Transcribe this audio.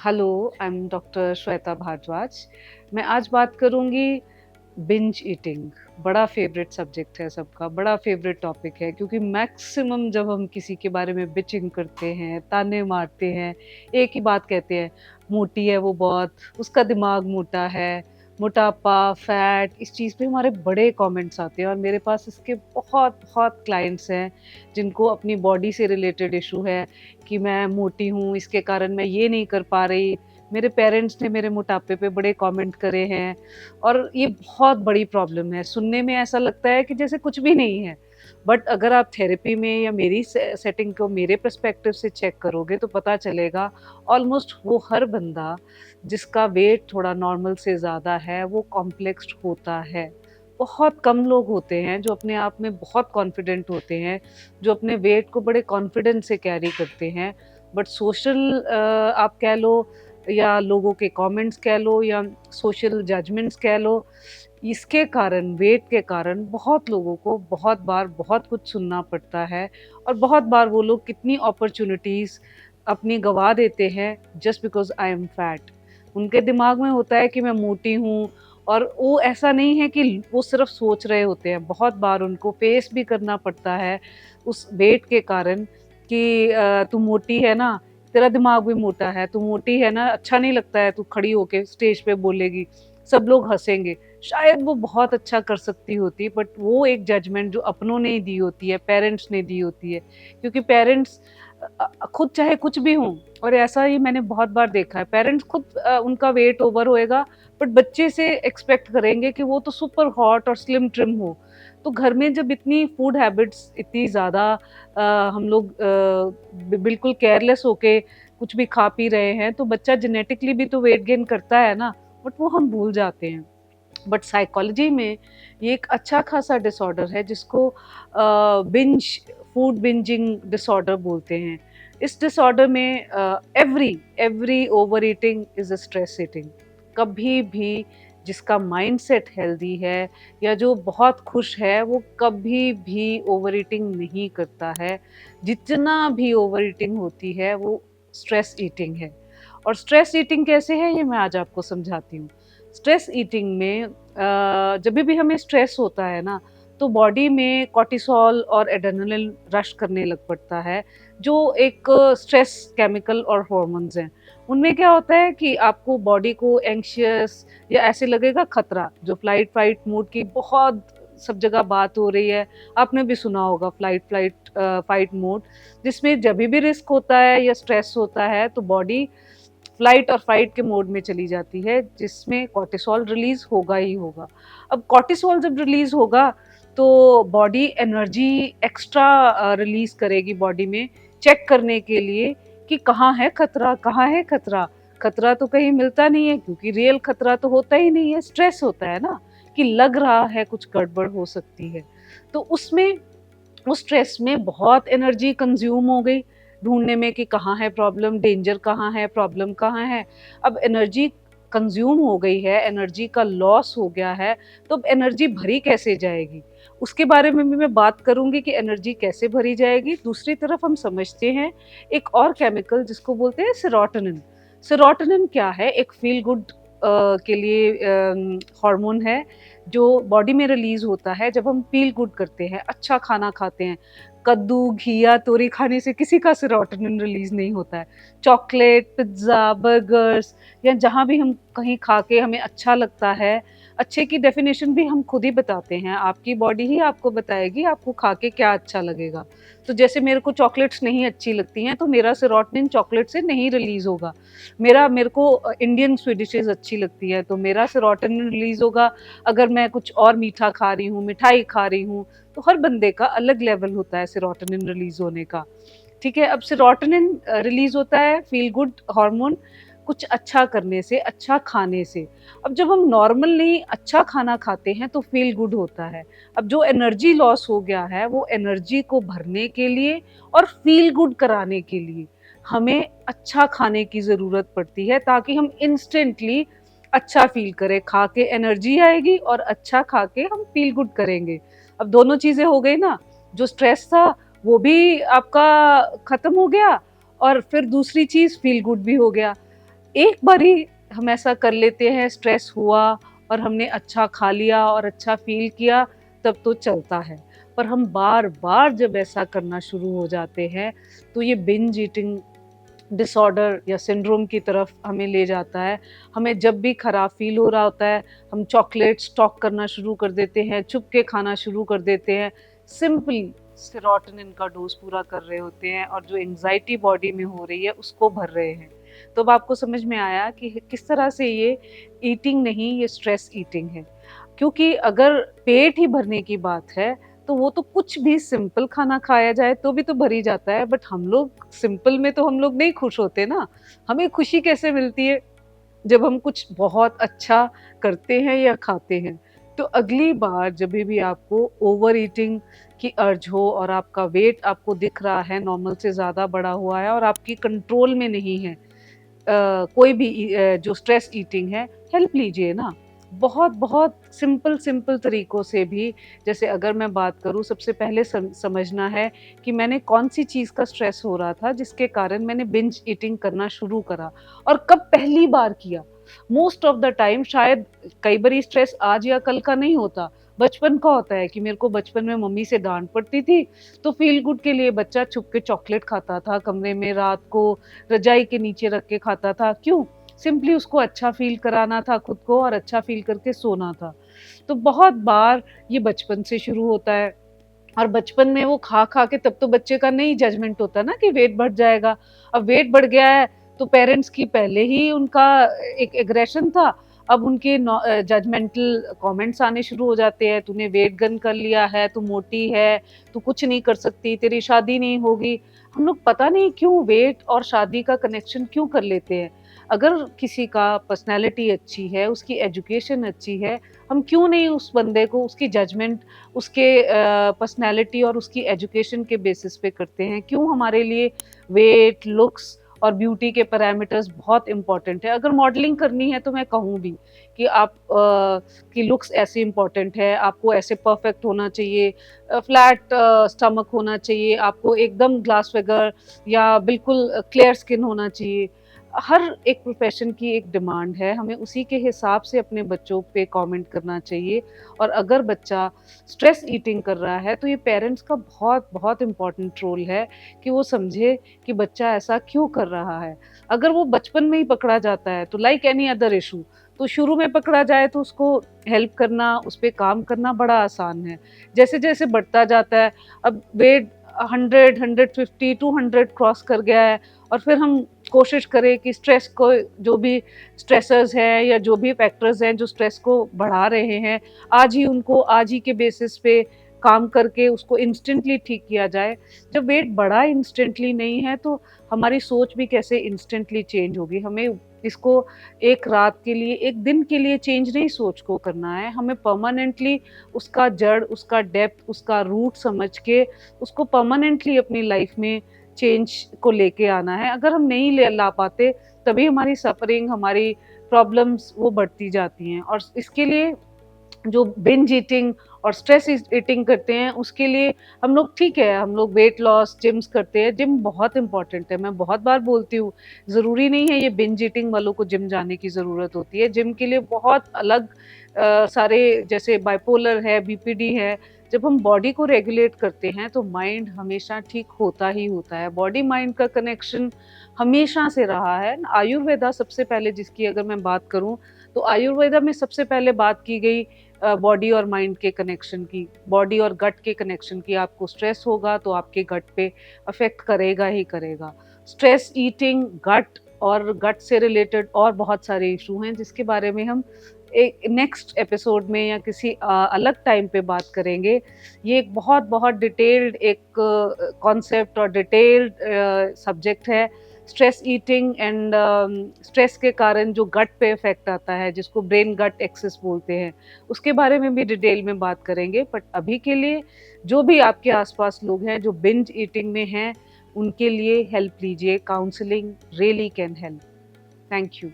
Hello, I am doctor Shweta Bhardwaj. मैं आज बात करूँगी बिंज ईटिंग। बड़ा फ़ेवरेट सब्जेक्ट है सबका, बड़ा फ़ेवरेट टॉपिक है क्योंकि मैक्सिमम जब हम किसी के बारे में बिचिंग करते हैं, ताने मारते हैं, एक ही बात कहते हैं, मोटी है वो बहुत, उसका दिमाग मोटा है, मोटापा, फैट, इस चीज़ पे हमारे बड़े कमेंट्स आते हैं और मेरे पास इसके बहुत-बहुत क्लाइंट्स हैं, जिनको अपनी बॉडी से रिलेटेड इश्यू है कि मैं मोटी हूँ, इसके कारण मैं ये नहीं कर पा रही। मेरे पेरेंट्स ने मेरे मोटापे पे बड़े कमेंट करे हैं और ये बहुत बड़ी प्रॉब्लम है। सुनने में ऐसा लगता है कि जैसे कुछ भी नहीं है, बट अगर आप थेरेपी में या मेरी सेटिंग को मेरे पर्सपेक्टिव से चेक करोगे तो पता चलेगा ऑलमोस्ट वो हर बंदा जिसका वेट थोड़ा नॉर्मल से ज़्यादा है, वो कॉम्प्लेक्स्ड होता है। बहुत कम लोग होते हैं जो अपने आप में बहुत कॉन्फिडेंट होते हैं, जो अपने वेट को बड़े कॉन्फिडेंस से कैरी करते हैं। बट सोशल आप कह लो या लोगों के कमेंट्स कह लो या सोशल जजमेंट्स कह लो, इसके कारण वेट के कारण बहुत लोगों को बहुत बार बहुत कुछ सुनना पड़ता है और बहुत बार वो लोग कितनी अपॉर्चुनिटीज़ अपनी गवा देते हैं just because I am fat. उनके दिमाग में होता है कि मैं मोटी हूँ और वो ऐसा नहीं है कि वो सिर्फ सोच रहे होते हैं, बहुत बार उनको फेस भी करना पड़ता है उस वेट के कारण कि तू मोटी है ना, तेरा दिमाग भी मोटा है, तू मोटी है ना, अच्छा नहीं लगता है तू खड़ी होके स्टेज पे बोलेगी, सब लोग हँसेंगे। शायद वो बहुत अच्छा कर सकती होती बट वो एक जजमेंट जो अपनों ने ही दी होती है, पेरेंट्स ने दी होती है। क्योंकि पेरेंट्स खुद चाहे कुछ भी हों और ऐसा ही मैंने बहुत बार देखा है, पेरेंट्स खुद उनका वेट ओवर होएगा बट बच्चे से एक्सपेक्ट करेंगे कि वो तो सुपर हॉट और स्लिम ट्रिम हो। तो घर में जब इतनी फूड हैबिट्स इतनी ज़्यादा हम लोग बिल्कुल केयरलेस होके कुछ भी खा पी रहे हैं तो बच्चा जेनेटिकली भी तो वेट गेन करता है ना, बट वो हम भूल जाते हैं। बट साइकोलॉजी में ये एक अच्छा खासा डिसऑर्डर है जिसको बिंज फूड बिंजिंग डिसऑर्डर बोलते हैं। इस डिसऑर्डर में every every over eating is a stress eating. कभी भी जिसका माइंडसेट हेल्दी है या जो बहुत खुश है वो कभी भी ओवर ईटिंग नहीं करता है। जितना भी ओवर ईटिंग होती है वो स्ट्रेस ईटिंग है। और स्ट्रेस ईटिंग कैसे है ये मैं आज आपको समझाती हूँ। स्ट्रेस ईटिंग में जब भी हमें स्ट्रेस होता है ना तो बॉडी में कॉर्टिसोल और एड्रेनलिन रश करने लग पड़ता है, जो एक स्ट्रेस केमिकल और हॉर्मोन्स हैं। उनमें क्या होता है कि आपको बॉडी को एंग्शियस या ऐसे लगेगा खतरा, जो फ्लाइट फाइट मोड की बहुत सब जगह बात हो रही है। आपने भी सुना होगा फ्लाइट फाइट मोड, जिसमें जब भी रिस्क होता है या स्ट्रेस होता है तो बॉडी फ्लाइट और फाइट के मोड में चली जाती है, जिसमें कॉर्टिसोल रिलीज होगा ही होगा। अब कॉर्टिसोल जब रिलीज होगा तो बॉडी एनर्जी एक्स्ट्रा रिलीज करेगी बॉडी में, चेक करने के लिए कि कहाँ है खतरा, कहाँ है खतरा। खतरा तो कहीं मिलता नहीं है क्योंकि रियल खतरा तो होता ही नहीं है, स्ट्रेस होता है ना, कि लग रहा है कुछ गड़बड़ हो सकती है। तो उसमें उस स्ट्रेस में बहुत एनर्जी कंज्यूम हो गई ढूंढने में कि कहाँ है प्रॉब्लम, डेंजर कहाँ है, प्रॉब्लम कहाँ है। अब एनर्जी कंज्यूम हो गई है, एनर्जी का लॉस हो गया है, तो अब एनर्जी भरी कैसे जाएगी, उसके बारे में भी मैं बात करूंगी कि एनर्जी कैसे भरी जाएगी। दूसरी तरफ हम समझते हैं एक और केमिकल जिसको बोलते हैं सेरोटोनिन। सेरोटोनिन क्या है? एक फील गुड के लिए हार्मोन है जो बॉडी में रिलीज होता है जब हम फील गुड करते हैं, अच्छा खाना खाते हैं। कद्दू, घिया, तोरी खाने से किसी का सेरोटोनिन रिलीज नहीं होता है। चॉकलेट, पिज्ज़ा, बर्गर्स या जहाँ भी हम कहीं खा के हमें अच्छा लगता है, अच्छे की डेफिनेशन भी हम खुद ही बताते हैं, आपकी बॉडी ही आपको बताएगी आपको खा के क्या अच्छा लगेगा। तो जैसे मेरे को चॉकलेट्स नहीं अच्छी लगती हैं, तो मेरा सेरोटोनिन चॉकलेट से नहीं रिलीज़ होगा। मेरे को इंडियन स्वीट डिशेज़ अच्छी लगती है, तो मेरा सेरोटोनिन रिलीज़ होगा। अगर मैं कुछ और मीठा खा रही हूँ, मिठाई खा रही हूँ, तो हर बंदे का अलग लेवल होता है सेरोटोनिन रिलीज़ होने का। ठीक है? अब सेरोटोनिन रिलीज़ होता है फ़ील गुड हार्मोन कुछ अच्छा करने से, अच्छा खाने से। अब जब हम नॉर्मली अच्छा खाना खाते हैं तो फ़ील गुड होता है। अब जो एनर्जी लॉस हो गया है, वो एनर्जी को भरने के लिए और फ़ील गुड कराने के लिए हमें अच्छा खाने की ज़रूरत पड़ती है ताकि हम इंस्टेंटली अच्छा फ़ील करें। खा के एनर्जी आएगी और अच्छा खा के हम फ़ील गुड करेंगे। अब दोनों चीज़ें हो गई ना, जो स्ट्रेस था वो भी आपका ख़त्म हो गया और फिर दूसरी चीज़ फ़ील गुड भी हो गया। एक बारी हम ऐसा कर लेते हैं, स्ट्रेस हुआ और हमने अच्छा खा लिया और अच्छा फ़ील किया, तब तो चलता है। पर हम बार-बार जब ऐसा करना शुरू हो जाते हैं, तो ये बिंज ईटिंग डिसऑर्डर या सिंड्रोम की तरफ हमें ले जाता है। हमें जब भी खराब फ़ील हो रहा होता है, हम चॉकलेट स्टॉक करना शुरू कर देते हैं, छुप के खाना शुरू कर देते हैं। सिंपली सेरोटोनिन का डोज़ पूरा कर रहे होते हैं और जो एंग्ज़ायटी बॉडी में हो रही है, उसको भर रहे हैं। तो अब आपको समझ में आया कि किस तरह से ये ईटिंग नहीं, ये स्ट्रेस ईटिंग है। क्योंकि अगर पेट ही भरने की बात है, तो वो तो कुछ भी सिंपल खाना खाया जाए तो भी तो भर ही जाता है, बट हम लोग सिंपल में तो हम लोग नहीं खुश होते ना। हमें खुशी कैसे मिलती है? जब हम कुछ बहुत अच्छा करते हैं या खाते हैं। तो अगली बार जभी भी आपको ओवर ईटिंग की अर्ज हो और आपका वेट आपको दिख रहा है नॉर्मल से ज़्यादा बढ़ा हुआ है और आपकी कंट्रोल में नहीं है, कोई भी जो स्ट्रेस ईटिंग है, हेल्प लीजिए ना। बहुत-बहुत सिंपल तरीकों से भी, जैसे अगर मैं बात करूँ, सबसे पहले समझना है कि मैंने कौन-सी चीज़ का स्ट्रेस हो रहा था जिसके कारण मैंने बिंज ईटिंग करना शुरू करा और कब पहली बार किया। मोस्ट ऑफ द टाइम शायद कई बारी स्ट्रेस आज या कल का नहीं होता, बचपन का होता है कि मेरे को बचपन में मम्मी से डाँट पड़ती थी, तो फ़ील गुड के लिए बच्चा छुप के चॉकलेट खाता था, कमरे में रात को रज़ाई के नीचे रख के खाता था। क्यों? सिंपली उसको अच्छा फ़ील कराना था खुद को और अच्छा फ़ील करके सोना था। तो बहुत बार ये बचपन से शुरू होता है और बचपन में वो खा-खा के तब तो बच्चे का नहीं जजमेंट होता ना कि वेट बढ़ जाएगा। अब वेट बढ़ गया है तो पेरेंट्स की पहले ही उनका एक एग्रेशन था, अब उनके जजमेंटल कमेंट्स आने शुरू हो जाते हैं, तूने वेट गेन कर लिया है, तू मोटी है, तू कुछ नहीं कर सकती, तेरी शादी नहीं होगी। हम लोग पता नहीं क्यों वेट और शादी का कनेक्शन क्यों कर लेते हैं। अगर किसी का पर्सनैलिटी अच्छी है, उसकी एजुकेशन अच्छी है, हम क्यों नहीं उस बंदे को उसकी जजमेंट उसके पर्सनैलिटी और उसकी एजुकेशन के बेसिस पे करते हैं? क्यों हमारे लिए वेट, लुक्स और ब्यूटी के पैरामीटर्स बहुत इम्पोर्टेंट है? अगर मॉडलिंग करनी है तो मैं कहूँ भी कि आप की लुक्स ऐसे इम्पोर्टेंट है, आपको ऐसे परफेक्ट होना चाहिए, फ्लैट स्टमक होना चाहिए, आपको एकदम ग्लास फिगर या बिल्कुल क्लियर स्किन होना चाहिए। हर एक प्रोफ़ेशन की एक डिमांड है, हमें उसी के हिसाब से अपने बच्चों पे कमेंट करना चाहिए। और अगर बच्चा स्ट्रेस ईटिंग कर रहा है, तो ये पेरेंट्स का बहुत इम्पोर्टेंट रोल है कि वो समझे कि बच्चा ऐसा क्यों कर रहा है। अगर वो बचपन में ही पकड़ा जाता है, तो लाइक एनी अदर इश्यू, तो शुरू में पकड़ा जाए तो उसको हेल्प करना, उस पे काम करना बड़ा आसान है। जैसे-जैसे बढ़ता जाता है, अब वेट 100, 150, 200 क्रॉस कर गया है और फिर हम कोशिश करें कि स्ट्रेस को, जो भी स्ट्रेसर्स हैं या जो भी फैक्टर्स हैं जो स्ट्रेस को बढ़ा रहे हैं, आज ही के बेसिस पे काम करके उसको इंस्टेंटली ठीक किया जाए। जब वेट बढ़ा इंस्टेंटली नहीं है, तो हमारी सोच भी कैसे इंस्टेंटली चेंज होगी। हमें इसको एक रात के लिए, एक दिन के लिए चेंज नहीं सोच को करना है, हमें परमानेंटली उसका जड़, उसका डेप्थ, उसका रूट समझ के उसको परमानेंटली अपनी लाइफ में चेंज को लेके आना है। अगर हम नहीं ले ला पाते, तभी हमारी सफ़रिंग, हमारी प्रॉब्लम्स वो बढ़ती जाती हैं। और इसके लिए जो बिंज ईटिंग और स्ट्रेस ईटिंग करते हैं, उसके लिए हम लोग, ठीक है, हम लोग वेट लॉस, जिम्स करते हैं। जिम बहुत इम्पोर्टेंट है, मैं बहुत बार बोलती हूँ। ज़रूरी नहीं है ये बिंज ईटिंग वालों को जिम जाने की ज़रूरत होती है। जिम के लिए बहुत अलग सारे, जैसे बाइपोलर है, बीपीडी है। जब हम बॉडी को रेगुलेट करते हैं, तो माइंड हमेशा ठीक होता ही होता है। बॉडी माइंड का कनेक्शन हमेशा से रहा है। आयुर्वेदा सबसे पहले, जिसकी अगर मैं बात करूँ, तो आयुर्वेदा में सबसे पहले बात की गई बॉडी और माइंड के कनेक्शन की, बॉडी और गट के कनेक्शन की। आपको स्ट्रेस होगा तो आपके गट पे अफ़ेक्ट करेगा ही करेगा। स्ट्रेस ईटिंग, गट और गट से रिलेटेड और बहुत सारे इश्यू हैं, जिसके बारे में हम एक नेक्स्ट एपिसोड में या किसी अलग टाइम पे बात करेंगे। ये एक बहुत डिटेल्ड एक कॉन्सेप्ट और डिटेल्ड सब्जेक्ट है। स्ट्रेस ईटिंग एंड स्ट्रेस के कारण जो गट पे इफ़ेक्ट आता है, जिसको ब्रेन गट एक्सिस बोलते हैं, उसके बारे में भी डिटेल में बात करेंगे। बट अभी के लिए जो भी आपके आस-पास लोग हैं जो बिंज ईटिंग में हैं, उनके लिए हेल्प लीजिए। Counselling really can help. Thank you.